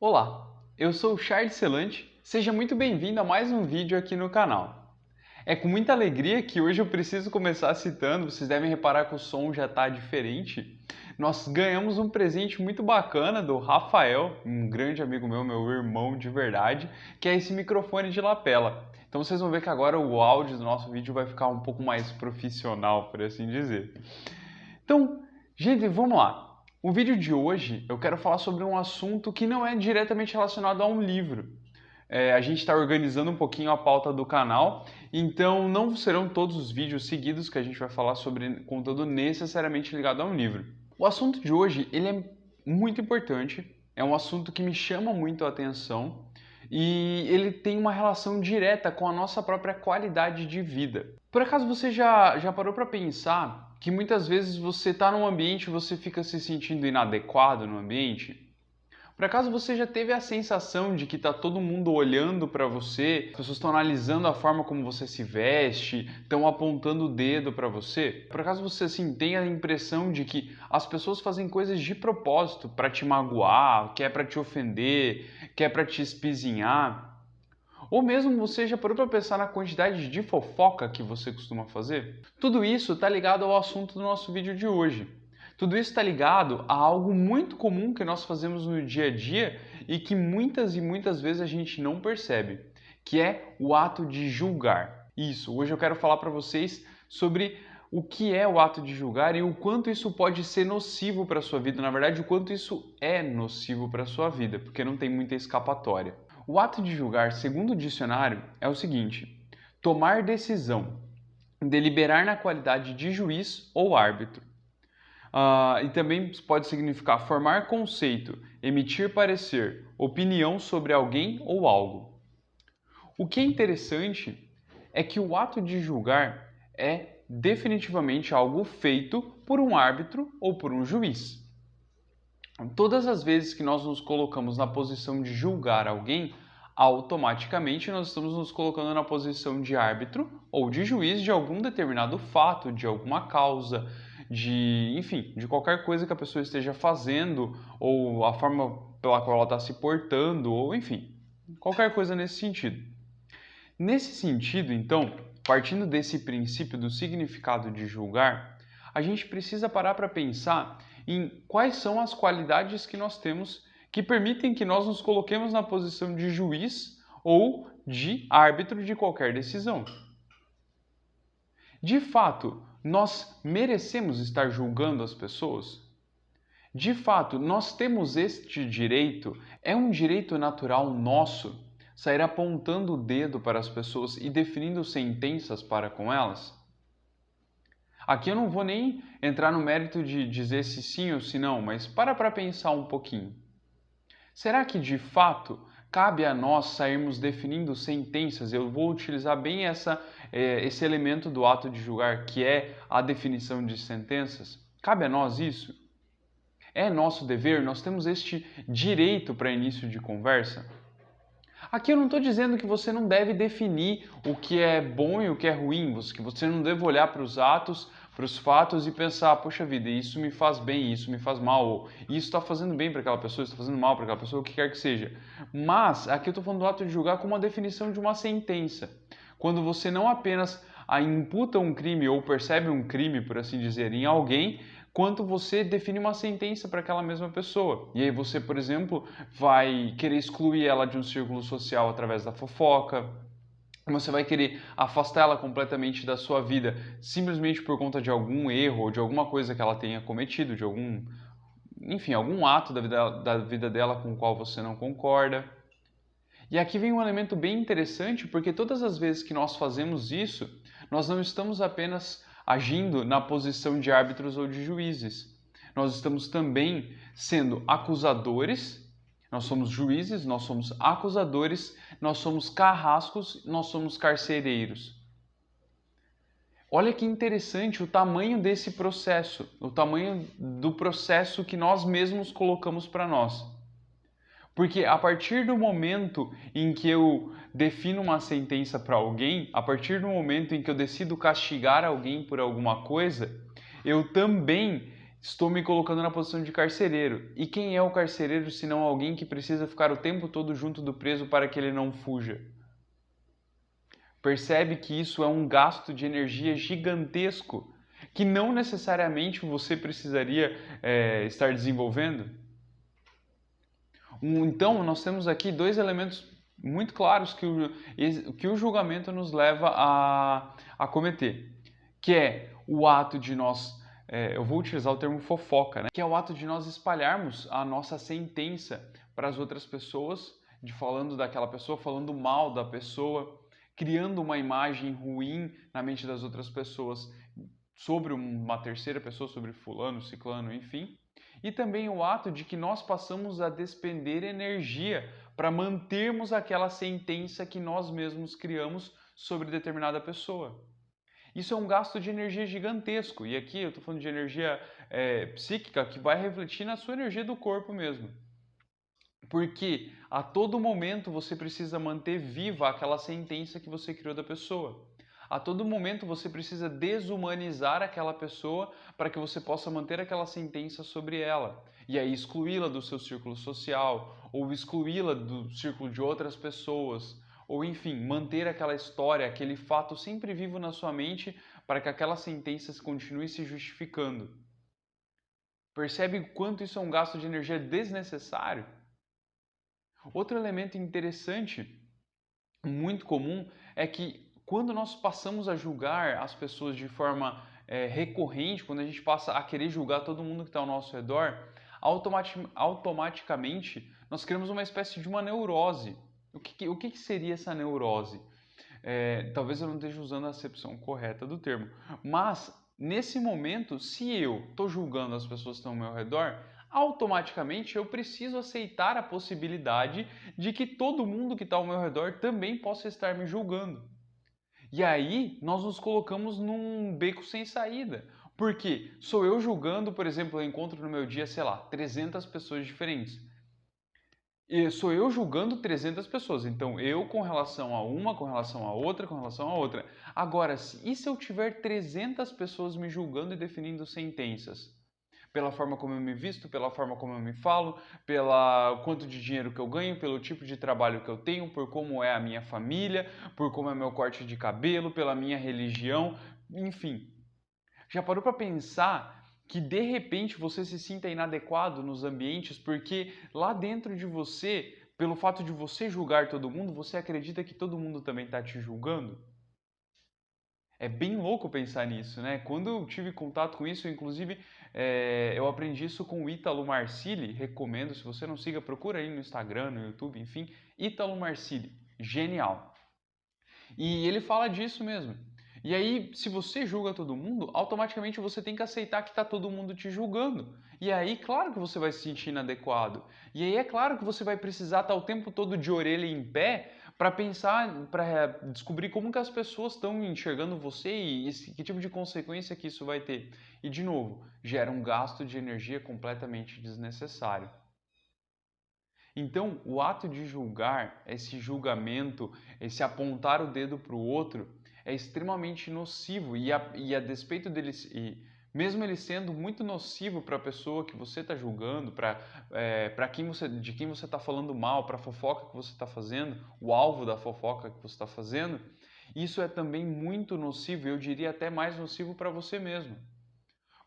Olá, eu sou o Charles Celante, seja muito bem-vindo a mais um vídeo aqui no canal. É com muita alegria que hoje eu preciso começar citando, vocês devem reparar que o som já está diferente. Nós ganhamos um presente muito bacana do Rafael, um grande amigo meu irmão de verdade, que é esse microfone de lapela. Então vocês vão ver que agora o áudio do nosso vídeo vai ficar um pouco mais profissional, por assim dizer. Então, gente, vamos lá. O vídeo de hoje eu quero falar sobre um assunto que não é diretamente relacionado a um livro. A gente está organizando um pouquinho a pauta do canal, então não serão todos os vídeos seguidos que a gente vai falar sobre conteúdo necessariamente ligado a um livro. O assunto de hoje ele é muito importante, é um assunto que me chama muito a atenção e ele tem uma relação direta com a nossa própria qualidade de vida. Por acaso você já parou para pensar que muitas vezes você está num ambiente e você fica se sentindo inadequado no ambiente? Por acaso você já teve a sensação de que está todo mundo olhando para você, as pessoas estão analisando a forma como você se veste, estão apontando o dedo para você? Por acaso você assim tem a impressão de que as pessoas fazem coisas de propósito para te magoar, que é para te ofender, que é para te espizinhar? Ou mesmo você já parou para pensar na quantidade de fofoca que você costuma fazer? Tudo isso está ligado ao assunto do nosso vídeo de hoje. Tudo isso está ligado a algo muito comum que nós fazemos no dia a dia e que muitas e muitas vezes a gente não percebe, que é o ato de julgar. Isso, hoje eu quero falar para vocês sobre o que é o ato de julgar e o quanto isso pode ser nocivo para a sua vida. Na verdade, o quanto isso é nocivo para a sua vida, porque não tem muita escapatória. O ato de julgar, segundo o dicionário, é o seguinte: tomar decisão, deliberar na qualidade de juiz ou árbitro. E também pode significar formar conceito, emitir parecer, opinião sobre alguém ou algo. O que é interessante é que o ato de julgar é definitivamente algo feito por um árbitro ou por um juiz. Todas as vezes que nós nos colocamos na posição de julgar alguém, automaticamente nós estamos nos colocando na posição de árbitro ou de juiz de algum determinado fato, de alguma causa, enfim, de qualquer coisa que a pessoa esteja fazendo ou a forma pela qual ela está se portando, ou enfim, qualquer coisa nesse sentido. Nesse sentido, então, partindo desse princípio do significado de julgar, a gente precisa parar para pensar em quais são as qualidades que nós temos que permitem que nós nos coloquemos na posição de juiz ou de árbitro de qualquer decisão. De fato, nós merecemos estar julgando as pessoas? De fato, nós temos este direito? É um direito natural nosso sair apontando o dedo para as pessoas e definindo sentenças para com elas? Aqui eu não vou nem entrar no mérito de dizer se sim ou se não, mas para pensar um pouquinho. Será que de fato cabe a nós sairmos definindo sentenças? Eu vou utilizar bem esse elemento do ato de julgar, que é a definição de sentenças. Cabe a nós isso? É nosso dever? Nós temos este direito para início de conversa? Aqui eu não estou dizendo que você não deve definir o que é bom e o que é ruim, que você não deve olhar para os atos, para os fatos e pensar, poxa vida, isso me faz bem, isso me faz mal, ou isso está fazendo bem para aquela pessoa, isso está fazendo mal para aquela pessoa, o que quer que seja. Mas aqui eu estou falando do ato de julgar como uma definição de uma sentença. Quando você não apenas imputa um crime ou percebe um crime, por assim dizer, em alguém, quanto você define uma sentença para aquela mesma pessoa. E aí você, por exemplo, vai querer excluir ela de um círculo social através da fofoca, você vai querer afastar ela completamente da sua vida simplesmente por conta de algum erro ou de alguma coisa que ela tenha cometido, de algum ato da vida dela com o qual você não concorda. E aqui vem um elemento bem interessante, porque todas as vezes que nós fazemos isso, nós não estamos apenas agindo na posição de árbitros ou de juízes. Nós estamos também sendo acusadores, nós somos juízes, nós somos acusadores, nós somos carrascos, nós somos carcereiros. Olha que interessante o tamanho desse processo, o tamanho do processo que nós mesmos colocamos para nós. Porque a partir do momento em que eu defino uma sentença para alguém, a partir do momento em que eu decido castigar alguém por alguma coisa, eu também Estou me colocando na posição de carcereiro. E quem é o carcereiro se não alguém que precisa ficar o tempo todo junto do preso para que ele não fuja? Percebe que isso é um gasto de energia gigantesco que não necessariamente você precisaria estar desenvolvendo? Então, nós temos aqui dois elementos muito claros que o julgamento nos leva a cometer, que é o ato de nós, eu vou utilizar o termo fofoca, né? Que é o ato de nós espalharmos a nossa sentença para as outras pessoas, de falando daquela pessoa, falando mal da pessoa, criando uma imagem ruim na mente das outras pessoas sobre uma terceira pessoa, sobre fulano, ciclano, enfim. E também o ato de que nós passamos a despender energia para mantermos aquela sentença que nós mesmos criamos sobre determinada pessoa. Isso é um gasto de energia gigantesco. E aqui eu estou falando de energia psíquica que vai refletir na sua energia do corpo mesmo. Porque a todo momento você precisa manter viva aquela sentença que você criou da pessoa. A todo momento você precisa desumanizar aquela pessoa para que você possa manter aquela sentença sobre ela. E aí excluí-la do seu círculo social, ou excluí-la do círculo de outras pessoas, ou enfim, manter aquela história, aquele fato sempre vivo na sua mente para que aquela sentença continue se justificando. Percebe o quanto isso é um gasto de energia desnecessário? Outro elemento interessante, muito comum, é que quando nós passamos a julgar as pessoas de forma recorrente, quando a gente passa a querer julgar todo mundo que está ao nosso redor, automaticamente nós criamos uma espécie de uma neurose. O que seria essa neurose? Talvez eu não esteja usando a acepção correta do termo, mas nesse momento, se eu estou julgando as pessoas que estão ao meu redor, automaticamente eu preciso aceitar a possibilidade de que todo mundo que está ao meu redor também possa estar me julgando. E aí nós nos colocamos num beco sem saída. Porque sou eu julgando, por exemplo, eu encontro no meu dia, sei lá, 300 pessoas diferentes. E sou eu julgando 300 pessoas. Então, eu com relação a uma, com relação a outra, com relação a outra. Agora, e se eu tiver 300 pessoas me julgando e definindo sentenças? Pela forma como eu me visto, pela forma como eu me falo, pela quanto de dinheiro que eu ganho, pelo tipo de trabalho que eu tenho, por como é a minha família, por como é meu corte de cabelo, pela minha religião, enfim. Já parou para pensar que de repente você se sinta inadequado nos ambientes porque lá dentro de você, pelo fato de você julgar todo mundo, você acredita que todo mundo também está te julgando? É bem louco pensar nisso, né? Quando eu tive contato com isso, inclusive, eu aprendi isso com o Ítalo Marcilli, recomendo, se você não siga, procura aí no Instagram, no YouTube, enfim, Ítalo Marcilli, genial. E ele fala disso mesmo. E aí, se você julga todo mundo, automaticamente você tem que aceitar que está todo mundo te julgando. E aí, claro que você vai se sentir inadequado. E aí, é claro que você vai precisar estar o tempo todo de orelha em pé para pensar, para descobrir como que as pessoas estão enxergando você e que tipo de consequência que isso vai ter. E, de novo, gera um gasto de energia completamente desnecessário. Então, o ato de julgar, esse julgamento, esse apontar o dedo para o outro, é extremamente nocivo e a despeito dele, mesmo ele sendo muito nocivo para a pessoa que você está julgando, para de quem você está falando mal, para a fofoca que você está fazendo, o alvo da fofoca que você está fazendo, isso é também muito nocivo, eu diria até mais nocivo para você mesmo.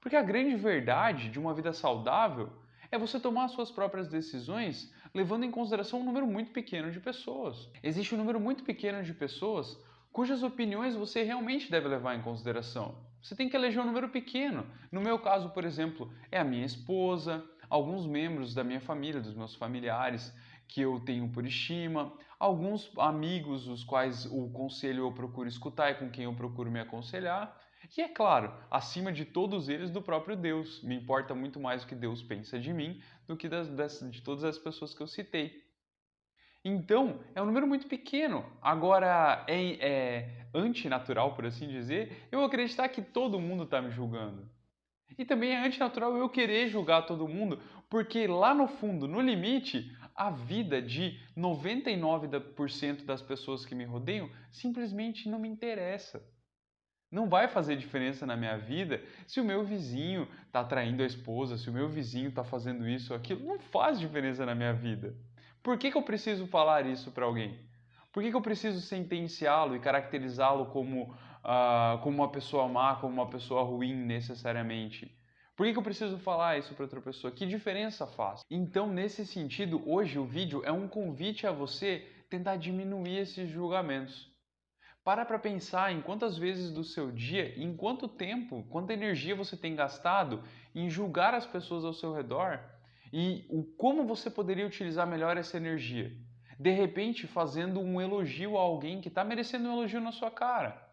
Porque a grande verdade de uma vida saudável é você tomar as suas próprias decisões levando em consideração um número muito pequeno de pessoas. Existe um número muito pequeno de pessoas cujas opiniões você realmente deve levar em consideração. Você tem que eleger um número pequeno. No meu caso, por exemplo, é a minha esposa, alguns membros da minha família, dos meus familiares que eu tenho por estima, alguns amigos os quais o conselho eu procuro escutar e com quem eu procuro me aconselhar. E é claro, acima de todos eles, do próprio Deus. Me importa muito mais o que Deus pensa de mim do que de todas as pessoas que eu citei. Então, é um número muito pequeno. Agora, é antinatural, por assim dizer, eu acreditar que todo mundo está me julgando. E também é antinatural eu querer julgar todo mundo, porque lá no fundo, no limite, a vida de 99% das pessoas que me rodeiam simplesmente não me interessa. Não vai fazer diferença na minha vida se o meu vizinho está traindo a esposa, se o meu vizinho está fazendo isso ou aquilo. Não faz diferença na minha vida. Por que eu preciso falar isso para alguém? Por que eu preciso sentenciá-lo e caracterizá-lo como uma pessoa má, como uma pessoa ruim necessariamente? Por que eu preciso falar isso para outra pessoa? Que diferença faz? Então, nesse sentido, hoje o vídeo é um convite a você tentar diminuir esses julgamentos. Para pensar em quantas vezes do seu dia, em quanto tempo, quanta energia você tem gastado em julgar as pessoas ao seu redor e como você poderia utilizar melhor essa energia. De repente, fazendo um elogio a alguém que está merecendo um elogio na sua cara.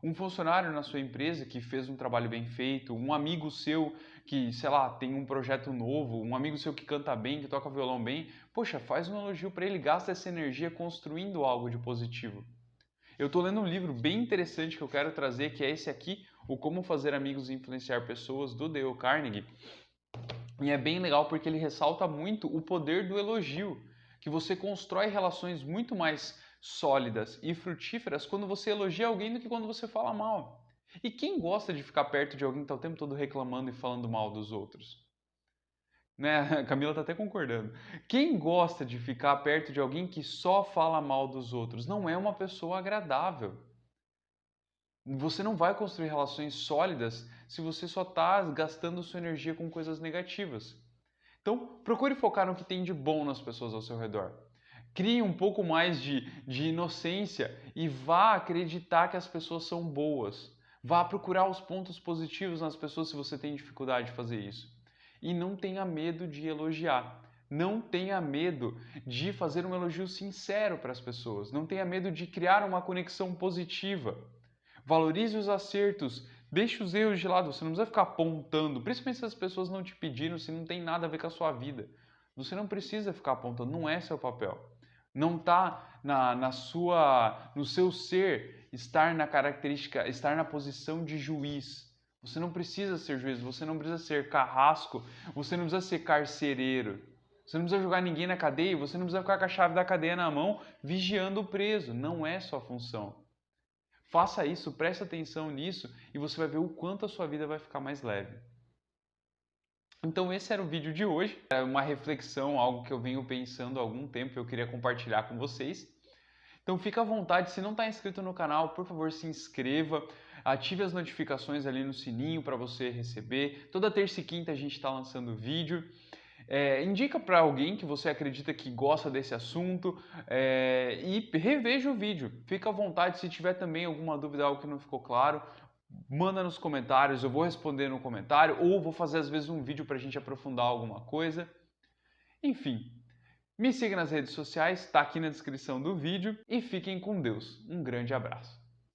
Um funcionário na sua empresa que fez um trabalho bem feito, um amigo seu que, sei lá, tem um projeto novo, um amigo seu que canta bem, que toca violão bem. Poxa, faz um elogio para ele, gasta essa energia construindo algo de positivo. Eu estou lendo um livro bem interessante que eu quero trazer, que é esse aqui, o Como Fazer Amigos e Influenciar Pessoas, do Dale Carnegie. E é bem legal porque ele ressalta muito o poder do elogio, que você constrói relações muito mais sólidas e frutíferas quando você elogia alguém do que quando você fala mal. E quem gosta de ficar perto de alguém que está o tempo todo reclamando e falando mal dos outros? Né? A Camila está até concordando. Quem gosta de ficar perto de alguém que só fala mal dos outros não é uma pessoa agradável. Você não vai construir relações sólidas se você só está gastando sua energia com coisas negativas. Então, procure focar no que tem de bom nas pessoas ao seu redor. Crie um pouco mais de inocência e vá acreditar que as pessoas são boas. Vá procurar os pontos positivos nas pessoas se você tem dificuldade de fazer isso. E não tenha medo de elogiar. Não tenha medo de fazer um elogio sincero para as pessoas. Não tenha medo de criar uma conexão positiva. Valorize os acertos, deixe os erros de lado. Você não precisa ficar apontando, principalmente se as pessoas não te pediram, se não tem nada a ver com a sua vida. Você não precisa ficar apontando, não é seu papel. Não está no seu ser estar na característica, estar na posição de juiz. Você não precisa ser juiz, você não precisa ser carrasco, você não precisa ser carcereiro. Você não precisa jogar ninguém na cadeia, você não precisa ficar com a chave da cadeia na mão vigiando o preso. Não é sua função. Faça isso, preste atenção nisso e você vai ver o quanto a sua vida vai ficar mais leve. Então esse era o vídeo de hoje, é uma reflexão, algo que eu venho pensando há algum tempo e eu queria compartilhar com vocês. Então fica à vontade, se não está inscrito no canal, por favor se inscreva, ative as notificações ali no sininho para você receber. Toda terça e quinta a gente está lançando vídeo. Indica para alguém que você acredita que gosta desse assunto e reveja o vídeo. Fica à vontade, se tiver também alguma dúvida, algo que não ficou claro, manda nos comentários, eu vou responder no comentário ou vou fazer às vezes um vídeo para a gente aprofundar alguma coisa. Enfim, me siga nas redes sociais, está aqui na descrição do vídeo e fiquem com Deus. Um grande abraço.